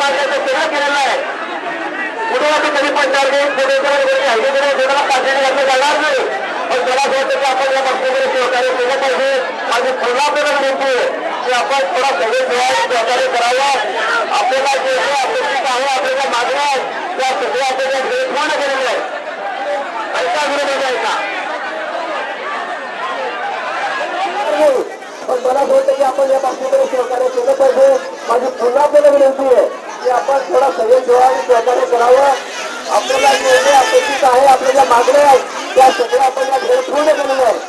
मार्गाचं सगळं केलेलं आहे. कुठे कधी पण टार्गेट कोणाला पाठवणे घातलं जाणार नाही. पण मला असं वाटतं की आपण या पक्षाकडे सहकार्य केलं पाहिजे. माझी पुन्हा आपल्याला विनंती आहे की आपण थोडा सहकार्य करावं. आपल्याला जे अपेक्षित आहे, आपल्याला मागण्या आहेत त्या सगळ्या आपल्याला पूर्ण केलेल्या आहेत. ऐका विरोध ऐका. पण मला असं वाटतं की आपण या पक्षाकडे सहकार्य केलं पाहिजे. माझी पुन्हा आपल्याला विनंती आहे की आपण थोडा सहयोग ठेवा आणि सहकार्य करावं. आपल्याला जे अपेक्षित आहे, आपल्याला मागण्या आहेत त्या सगळ्या आपण या घरी पूर्ण केलेल्या आहेत.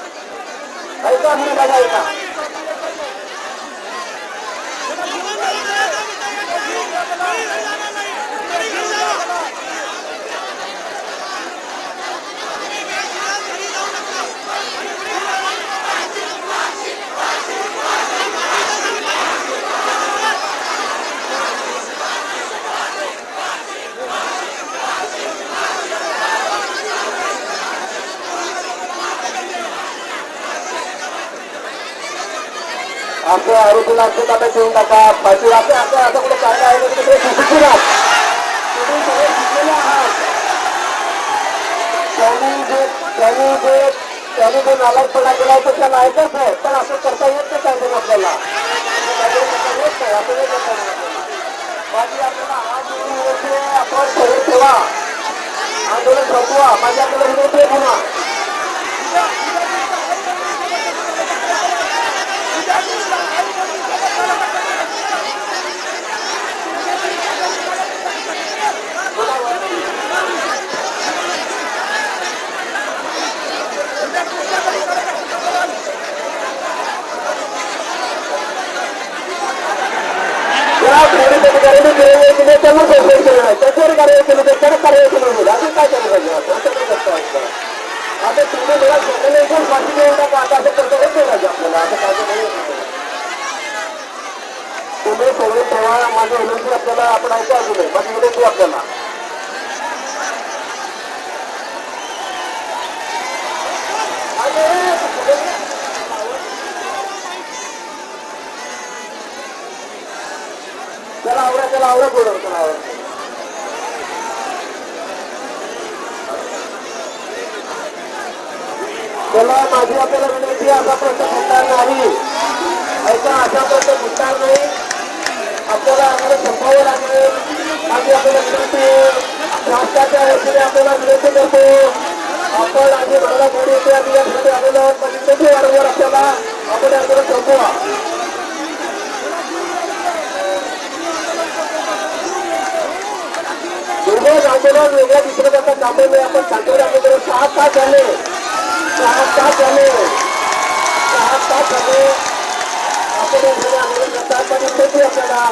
ऐका विरोध ऐका. आपल्या आरोपीला आमच्या ताब्यात ठेवून टाका. पाटील असं असं असं कुठे काय आहे तुम्ही सगळे शिकलेले आहात. त्यांनी जो नालायकपणा केला होता त्याला ऐकत आहे. पण असं करता येत नाही काय आपल्याला करता येत नाही. असं नाही करता येत माझी आपल्याला आपण सगळे ठेवा. आंदोलन थांबवा. माझी आपल्याला विनंती आहे पुन्हा. त्याच्यावर कारवाई केली तर त्याला कारवाई केली होईल. अजून काय केलं पाहिजे? आता तुम्ही मला स्वतःला फाशी देऊन टाका. आता असं करता येत नाही पाहिजे आपल्याला. असं काय नाही. तुम्ही सगळे ठेवा. माझी विनंती आपल्याला आपण ऐका. अजून माझी विनंती आपल्याला त्याला आवडा बोलव. त्याला आवडत त्याला माझी आपल्याला विनंती असा प्रश्न सुटणार नाही. ऐका, अशा प्रश्न सुटणार नाही. आपल्याला आम्हाला संपावं लागेल. माझी आपल्याला विनंती राष्ट्राच्या वतीने आपल्याला विनंती करतो. आपण आधी मला मोडी येते आम्ही या ठिकाणी आलेलो आहोत. विनंती वारंवार आपल्याला आपण आंदोलन संपवा. आंदोलन वेगळ्या दुसऱ्या थांबवले. आपण सांगतो आंदोलन 6 तास झाले. 6 तास झाले. 6 तास झाले. आपण एखादे आंदोलन करतात पण विनंती आपल्याला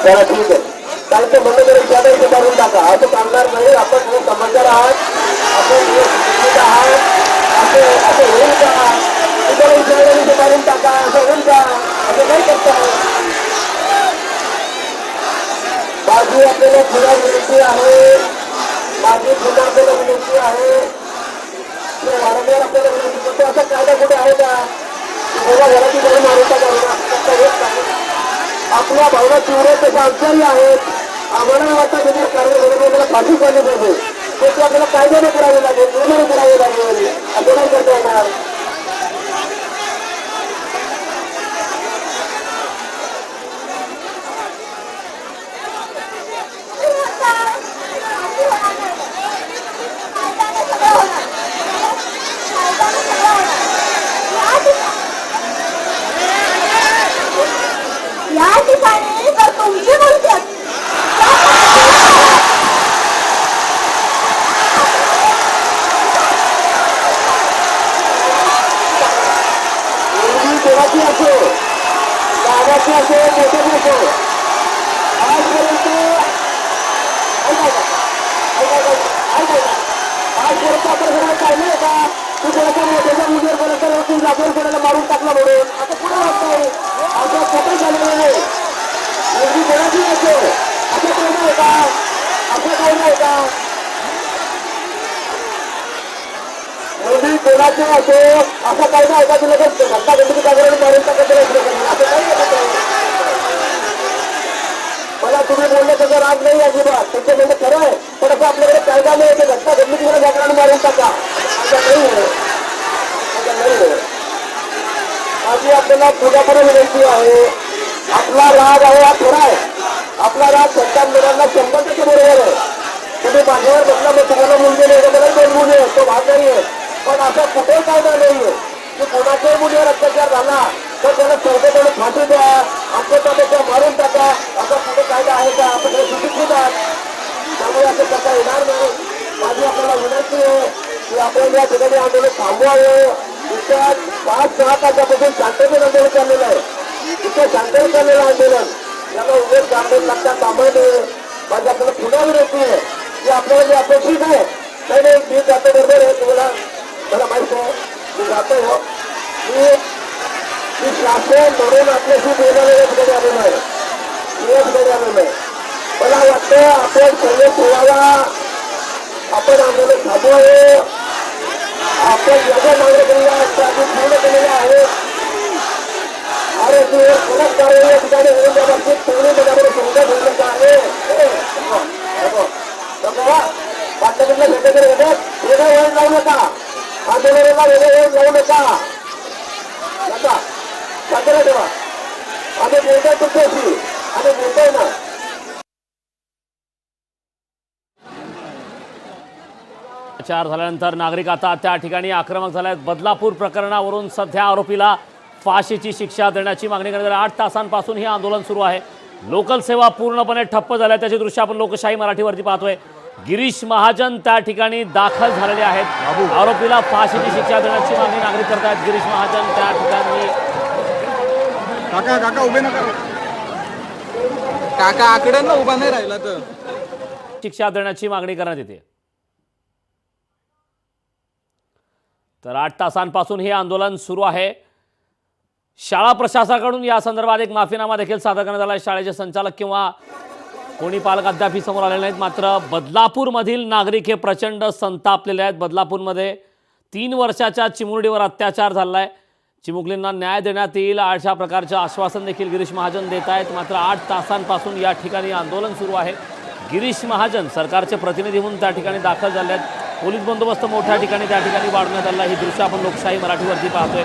चला ठीक आहे. त्यांचं म्हणणं तरी त्याला करून टाका. असं चालणार नाही. आपण समजदार आहात. आपण आहात. असं होईल का? तुम्हाला विचारल्याने मारून टाका. असं होईल का? असं नाही करता. माझी आपल्याला पुन्हा विनंती आहे. माझी पुन्हा आपल्याला विनंती आहे. वारंवार आपल्याला विनंती करतो. असा कायदा कुठे आहे का? जेव्हा घराची घरी मारून टाका. आपल्या भावना तीव्र त्याच्या आमच्याही आहेत. आम्हाला वाटतं त्याची कारवाई फाशी पाहिजे पाहिजे ते आपल्याला कायद्याने करावे लागेल, नियमाने करावे लागेल. असं नाही करता येणार. या ठिकाणी तर तुमची बोलते कोणाची असो, गावाची असो, मोठ्याची असो, आजपर्यंत आजपर्यंत आपण पाहिजे का तू कोणाच्या मोठ्याच्या मुलीवर कोणाच्या तू जागेवर कोणाला मारून टाकला म्हणून आता पुढे वाटतंय असं खोटं झालेलं नाही. मुलगी कोणाची असो असं काही नाही का, असं काही नाही का. मुलगी कोणाची असो असं काही नाही का, तुला घंटा गणपती जागेवर मारून टाकत असं काही नाही. मला तुम्ही बोलले त्याचा राग नाही अजिबात, तुमचं म्हणजे खरं आहे. पण असं आपल्याकडे कायदा नाही की घंटा गणपती मला जागरण मारून टाका, असं नाही आहे, असं नाही आहे. माझी आपल्याला पुढ्याकडे विनंती आहे. आपला राग आहे हा खरा आहे. आपला राग घंटा मुलांना 100% बरोबर आहे. तुम्ही माझ्यावर बसला मग तुम्हाला मुलगी नाही, मला 2 मुली आहेत, तो भाग नाही आहे. पण असं कुठेही कायदा नाहीये की कोणाच्याही मुलीवर अत्याचार झाला तर त्याला सरकारकडे फाशी द्या, आमच्या ताब्याच्या मारून टाका, असा कुठे कायदा आहे का. आपण हे सुशिक्षित आहात, त्यामुळे असं करता येणार नाही. माझी आपल्याला विनंती आहे की आपण या ठिकाणी आंदोलन थांबवावं. इथं 5-6 तासापासून शांततेत आंदोलन चाललेलं आहे. इथं शांततेत चाललेलं आंदोलन याला उभे काढून लागता कामा नये. माझी आपल्याला पुन्हा विनंती आहे की आपल्याला जे अपेक्षित आहे नाही मी जातो बरोबर आहे. तुम्हाला मला माहित आहे मी जातो हो, मी शासन म्हणून आपल्याशी बोलायला याचकडे आलेलो आहे, याचकडे आलेलो आहे. मला वाटतं आपण सगळे ठेवावा, आपण आंदोलन थांबवावे. आपण ज्या नागरिकांना आधी पूर्ण केलेल्या आहेत आरोपीवर कडक कारवाई या ठिकाणी होऊन त्या बाबतीत सगळे त्याच्यामध्ये समजा घेतल्याचं आहे. बाटल्याकडल्या भेटेकडे येतात वेगळं वेळ लावू नका, आंदोलनाला वेगळं वेळ लावू नका, नका साजरा ठेवा. आम्ही बोलतोय तुमच्याशी, आम्ही बोलतोय ना. चार झाल्यानंतर नागरिक आता त्या ठिकाणी आक्रमक झाले आहेत. बदलापूर प्रकरणावरून सध्या आरोपीला फाशीची शिक्षा देण्याची मागणी करण्यात 8 तासांपासून हे आंदोलन सुरू आहे. लोकल सेवा पूर्णपणे ठप्प झाल्या, त्याचे दृश्य आपण लोकशाही मराठीवरती पाहतोय. गिरीश महाजन त्या ठिकाणी दाखल झालेले आहेत. आरोपीला फाशीची शिक्षा देण्याची मागणी नागरिक करतात. गिरीश महाजन त्या ठिकाणी काका उभे नका, काका आकडे ना उभा नाही राहिला तर शिक्षा देण्याची मागणी करण्यात येते. तर 8 तासांपासून हे आंदोलन सुरू आहे. शाळा प्रशासनाकडून या संदर्भात एक माफीनामा देखील सादर करण्यात आला आहे. शाळेचे संचालक किंवा कोणी पालक अद्याप समोर आलेले नाहीत. मात्र बदलापूरमधील नागरिक हे प्रचंड संतापलेले आहेत. बदलापूरमध्ये 3 वर्षाच्या चिमुरडीवर अत्याचार झाला आहे. चिमुकलींना न्याय देण्यात येईल अशा प्रकारचे आश्वासन देखील गिरीश महाजन देत आहेत. मात्र 8 तासांपासून या ठिकाणी आंदोलन सुरू आहे. गिरीश महाजन सरकारचे प्रतिनिधी म्हणून त्या ठिकाणी दाखल झाले आहेत. पोलीस बंदोबस्त मोठ्या ठिकाणी त्या ठिकाणी वाढवण्यात आला. ही दृश्य आपण लोकशाही मराठीवरती पाहतोय.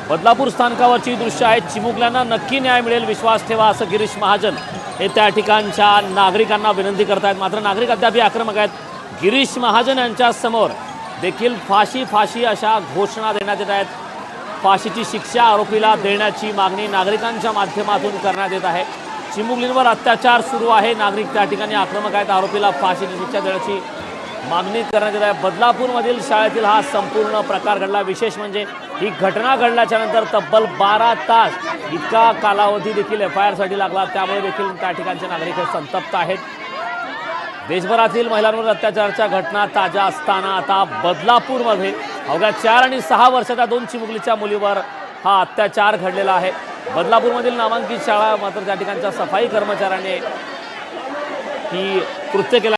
बदलापूर स्थानकावरची दृश्य आहेत. चिमुकल्यांना नक्की न्याय मिळेल, विश्वास ठेवा, असं गिरीश महाजन हे त्या ठिकाणच्या नागरिकांना विनंती करतायत. मात्र नागरिक अद्याप आक्रमक आहेत. गिरीश महाजन यांच्या समोर देखील फाशी अशा घोषणा देण्यात येत आहेत. फाशीची शिक्षा आरोपीला देण्याची मागणी नागरिकांच्या माध्यमातून करण्यात येत आहे. चिमुकलींवर अत्याचार सुरू आहे. नागरिक त्या ठिकाणी आक्रमक आहेत. आरोपीला फाशीची शिक्षा देण्याची मागणी करण्यात येत आहे. बदलापूरमधील शाळेतील हा संपूर्ण प्रकार घडला. विशेष म्हणजे ही घटना घडल्याच्या नंतर तब्बल 12 तास इतका कालावधी देखील FIR साठी लागला. त्यामुळे देखील त्या ठिकाणचे नागरिक हे संतप्त आहेत. देशभरातील महिलांवर अत्याचाराच्या घटना ताज्या असताना आता बदलापूरमध्ये अवघ्या 4 आणि 6 वर्षाच्या 2 चिमुकलीच्या मुलीवर हा अत्याचार घडलेला आहे. बदलापूरमधील नामांकित शाळा मात्र त्या ठिकाणच्या सफाई कर्मचाऱ्यांनी ही कृत्य केलं.